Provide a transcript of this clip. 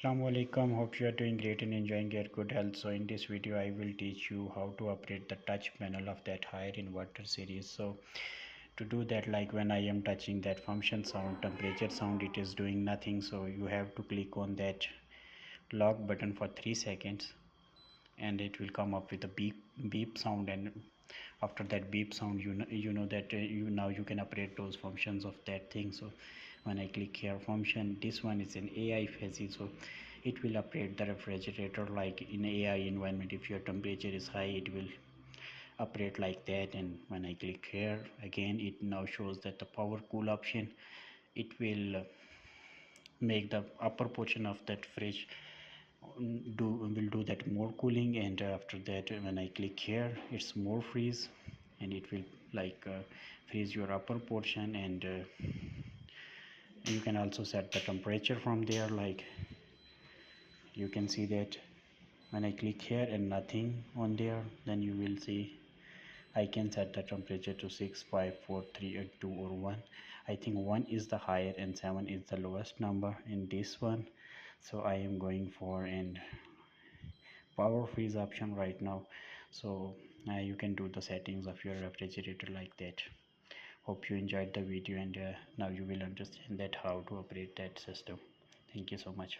Assalamu Alaikum. Hope you are doing great and enjoying your good health. So in this video I will teach you how to operate the touch panel of that higher inverter series. So to do that, like when I am touching that function sound, temperature sound, it is doing nothing. So you have to click on that lock button for 3 seconds and it will come up with a beep sound, and after that beep sound you know that you can operate those functions of that thing. So when I click here function, this one is an AI fuzzy, so it will operate the refrigerator like in AI environment. If your temperature is high, it will operate like that. And when I click here again, it now shows that the power cool option, it will make the upper portion of that fridge will do that more cooling, and after that when I click here, it's more freeze, and it will freeze your upper portion. And you can also set the temperature from there, like you can see that when I click here and nothing on there, then you will see I can set the temperature to 6, 5, 4, 3, 2 or 1. I think 1 is the higher and 7 is the lowest number in this one. So I am going for an power freeze option right now. So you can do the settings of your refrigerator like that. Hope you enjoyed the video, and now you will understand that how to operate that system. Thank you so much.